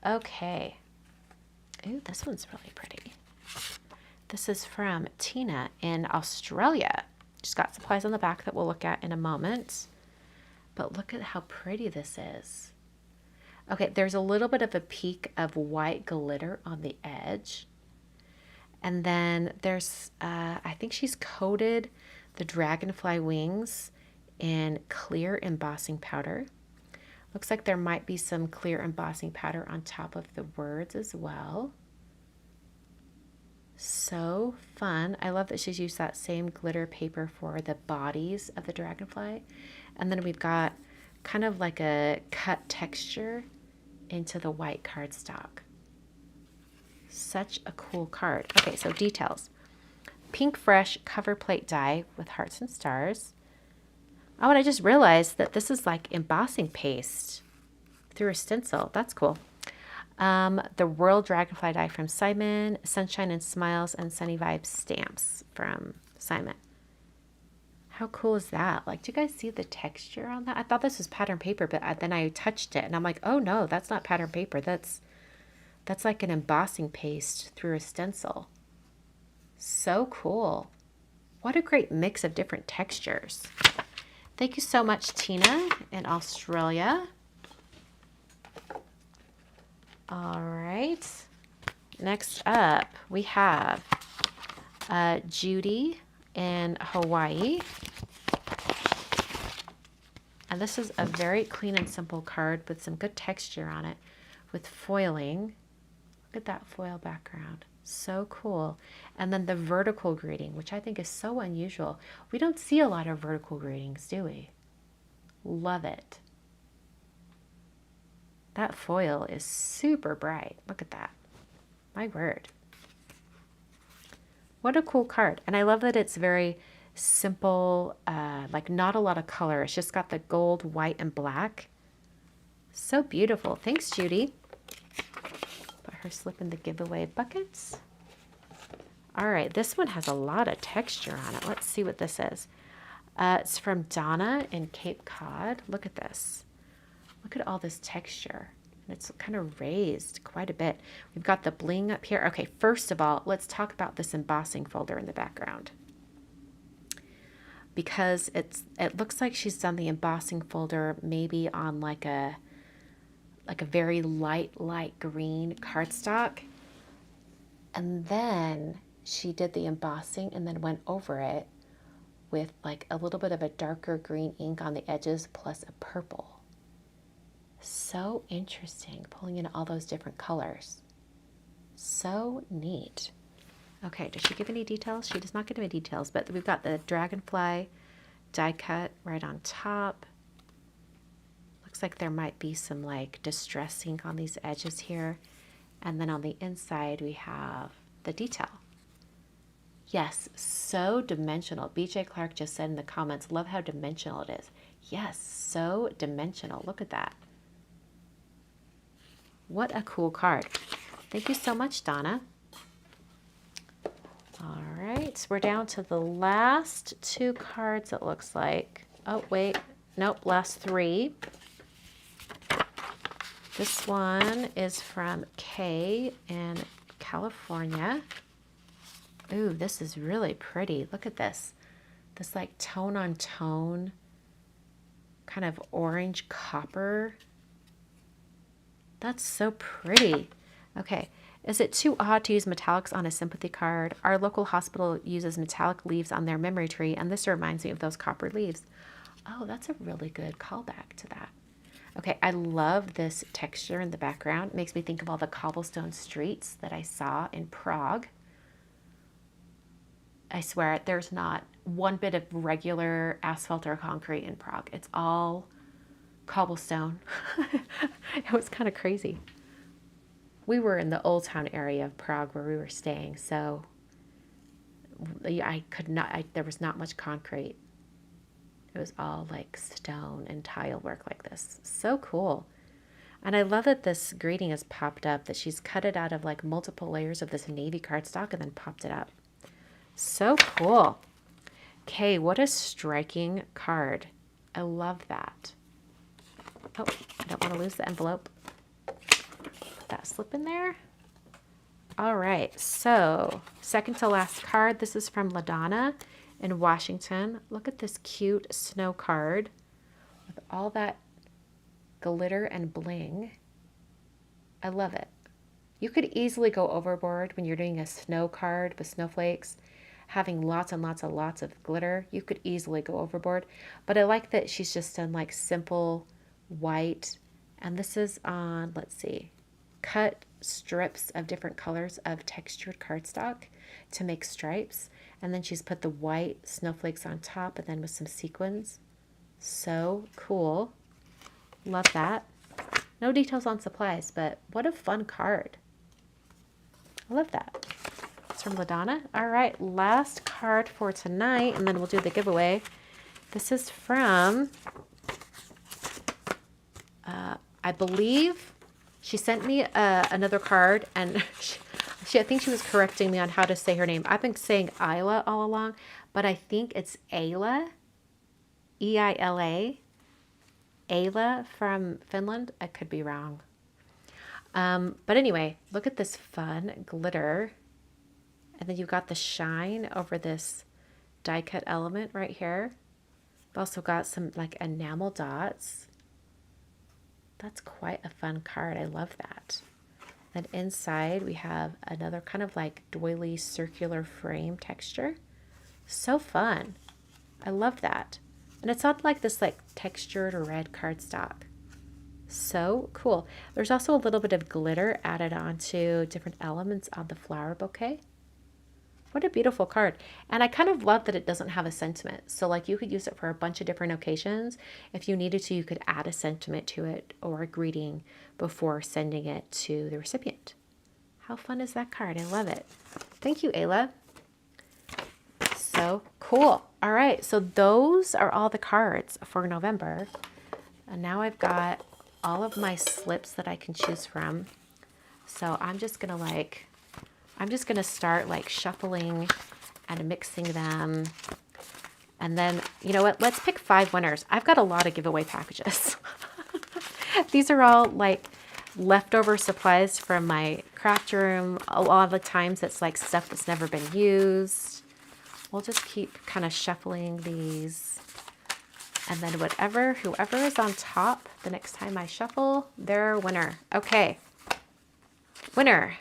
Okay. Ooh, this one's really pretty. This is from Tina in Australia. She's got supplies on the back that we'll look at in a moment. But look at how pretty this is. Okay, there's a little bit of a peak of white glitter on the edge. And then there's, I think she's coated the dragonfly wings in clear embossing powder. Looks like there might be some clear embossing powder on top of the words as well. So fun. I love that she's used that same glitter paper for the bodies of the dragonfly. And then we've got kind of like a cut texture into the white cardstock. Such a cool card. Okay, so details. Pink Fresh cover plate die with hearts and stars. Oh, and I just realized that this is like embossing paste through a stencil. That's cool. The World Dragonfly die from Simon, Sunshine and Smiles, and Sunny Vibes stamps from Simon. How cool is that? Like, do you guys see the texture on that? I thought this was pattern paper, but then I touched it and I'm like, oh no, that's not pattern paper. That's like an embossing paste through a stencil. So cool. What a great mix of different textures. Thank you so much, Tina in Australia. All right. Next up, we have Judy in Hawaii. And this is a very clean and simple card with some good texture on it with foiling. Look at that foil background. So cool. And then the vertical greeting, which I think is so unusual. We don't see a lot of vertical greetings, do we? Love it. That foil is super bright. Look at that. My word. What a cool card. And I love that it's very simple, like not a lot of color. It's just got the gold, white, and black. So beautiful. Thanks, Judy. Put her slip in the giveaway buckets. All right, this one has a lot of texture on it. Let's see what this is. It's from Donna in Cape Cod. Look at this. Look at all this texture. And it's kind of raised quite a bit. We've got the bling up here. Okay, first of all, let's talk about this embossing folder in the background. Because it looks like she's done the embossing folder maybe on like a very light green cardstock. And then she did the embossing and then went over it with like a little bit of a darker green ink on the edges plus a purple. So interesting, pulling in all those different colors. So neat. Okay, does she give any details? She does not give any details, but we've got the dragonfly die cut right on top. Looks like there might be some like distress ink on these edges here. And then on the inside, we have the detail. Yes, so dimensional. BJ Clark just said in the comments, love how dimensional it is. Yes, so dimensional. Look at that. What a cool card. Thank you so much, Donna. All right, we're down to the last two cards, it looks like. Oh, wait. Nope, last three. This one is from Kay in California. Ooh, this is really pretty. Look at this. This like tone on tone, kind of orange copper. That's so pretty. Okay, is it too odd to use metallics on a sympathy card? Our local hospital uses metallic leaves on their memory tree, and this reminds me of those copper leaves. Oh, that's a really good callback to that. Okay, I love this texture in the background. It makes me think of all the cobblestone streets that I saw in Prague. I swear, there's not one bit of regular asphalt or concrete in Prague. It's all cobblestone. It was kind of crazy. We were in the Old Town area of Prague where we were staying, so there was not much concrete. It was all like stone and tile work like this. So cool. And I love that this greeting has popped up, that she's cut it out of like multiple layers of this navy cardstock and then popped it up. So cool. Okay, what a striking card. I love that. Oh, I don't want to lose the envelope. Put that slip in there. All right, so second to last card. This is from LaDonna in Washington. Look at this cute snow card with all that glitter and bling. I love it. You could easily go overboard when you're doing a snow card with snowflakes, having lots and lots and lots of glitter. You could easily go overboard, but I like that she's just done like simple white, and this is on, let's see, cut strips of different colors of textured cardstock to make stripes, and then she's put the white snowflakes on top and then with some sequins. So cool. Love that. No details on supplies, but what a fun card. I love that. It's from LaDonna. All right, last card for tonight, and then we'll do the giveaway. This is from, I believe, She sent me another card, and I think she was correcting me on how to say her name. I've been saying Isla all along, but I think it's Ayla, E-I-L-A, Ayla from Finland. I could be wrong. But anyway, look at this fun glitter. And then you've got the shine over this die cut element right here. I've also got some like enamel dots. That's quite a fun card. I love that. Then inside we have another kind of like doily circular frame texture. So fun. I love that. And it's not like this like textured or red cardstock. So cool. There's also a little bit of glitter added onto different elements on the flower bouquet. What a beautiful card. And I kind of love that it doesn't have a sentiment. So like you could use it for a bunch of different occasions. If you needed to, you could add a sentiment to it or a greeting before sending it to the recipient. How fun is that card? I love it. Thank you, Ayla. So cool. All right. So those are all the cards for November. And now I've got all of my slips that I can choose from. So I'm just going to start like shuffling and mixing them. And then, you know what? Let's pick 5 winners. I've got a lot of giveaway packages. These are all like leftover supplies from my craft room. A lot of the times it's like stuff that's never been used. We'll just keep kind of shuffling these. And then whoever is on top the next time I shuffle, they're a winner. Okay. Winner.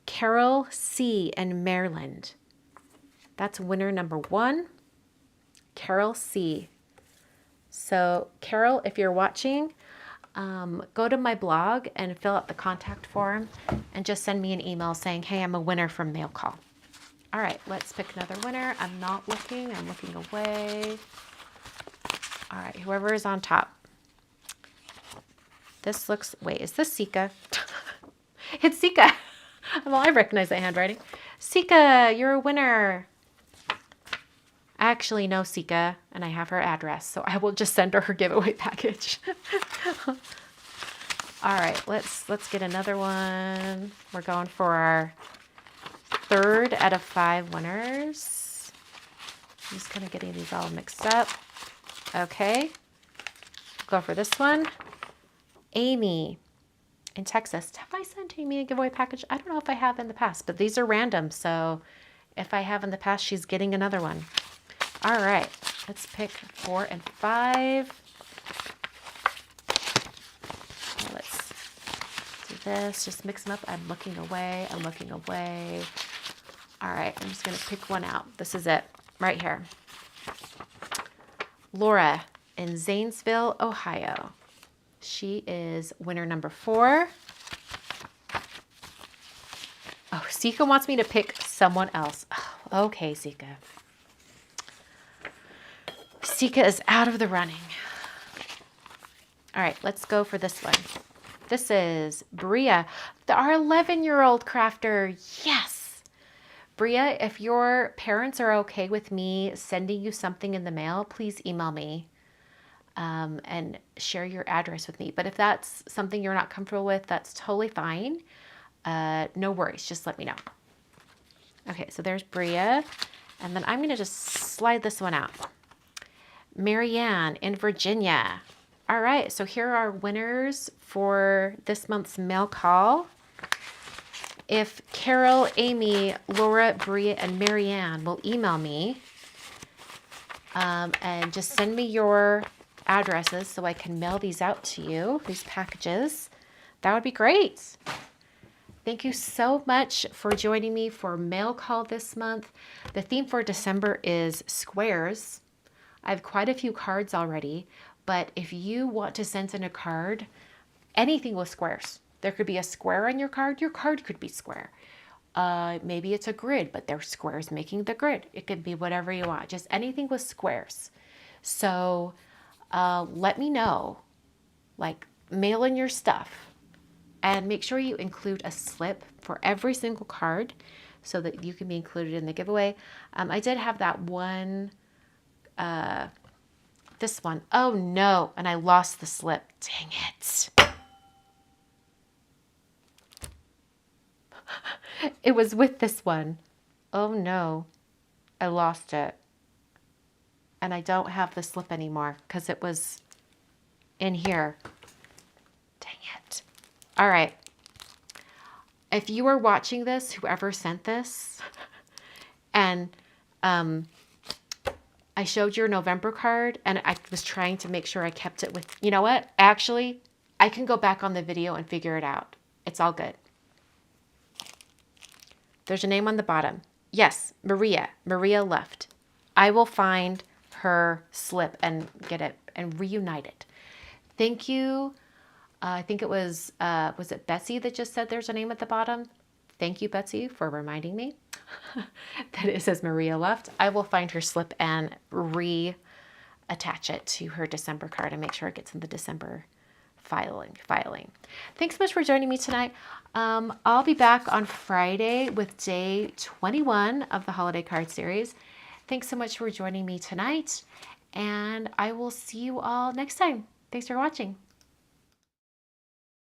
Carol C. in Maryland. That's winner number 1. Carol C. So Carol, if you're watching, go to my blog and fill out the contact form and just send me an email saying, hey, I'm a winner from Mail Call. All right, let's pick another winner. I'm not looking. I'm looking away. All right, whoever is on top. This looks, wait, is this Sika? It's Sika. Well, I recognize that handwriting. Sika, you're a winner. I actually know Sika, and I have her address, so I will just send her giveaway package. All right, let's get another one. We're going for our 3rd out of 5 winners. I'm just kind of getting these all mixed up. Okay, go for this one. Amy in Texas. Have I sent Amy a giveaway package? I don't know if I have in the past, but these are random. So if I have in the past, she's getting another one. All right, let's pick 4 and 5. Let's do this. Just mix them up. I'm looking away. I'm looking away. All right, I'm just going to pick one out. This is it right here. Laura in Zanesville, Ohio. She is winner number 4. Oh, Sika wants me to pick someone else. Oh, okay, Sika. Sika is out of the running. All right, let's go for this one. This is Bria, our 11-year-old crafter. Yes. Bria, if your parents are okay with me sending you something in the mail, please email me and share your address with me. But if that's something you're not comfortable with, that's totally fine. No worries. Just let me know. Okay, so there's Bria. And then I'm going to just slide this one out. Marianne in Virginia. All right, so here are winners for this month's mail call. If Carol, Amy, Laura, Bria, and Marianne will email me and just send me your addresses so I can mail these out to you, these packages, that would be great. Thank you so much for joining me for Mail Call this month. The theme for December is squares. I have quite a few cards already, but if you want to send in a card, anything with squares. There could be a square on your card could be square. Maybe it's a grid, but there's squares making the grid. It could be whatever you want, just anything with squares. So let me know, like mail in your stuff and make sure you include a slip for every single card so that you can be included in the giveaway. I did have that one, this one. Oh no, and I lost the slip. Dang it. It was with this one. Oh no, I lost it. And I don't have the slip anymore because it was in here. Dang it. All right. If you are watching this, whoever sent this, and I showed your November card and I was trying to make sure I kept it with, you know what? Actually, I can go back on the video and figure it out. It's all good. There's a name on the bottom. Yes, Maria. Maria left. I will find her slip and get it and reunite it. Thank you. I think it was it Betsy that just said there's a name at the bottom? Thank you, Betsy, for reminding me that it says Maria left. I will find her slip and reattach it to her December card and make sure it gets in the December filing. Thanks so much for joining me tonight. I'll be back on Friday with day 21 of the holiday card series. Thanks so much for joining me tonight, and I will see you all next time. Thanks for watching.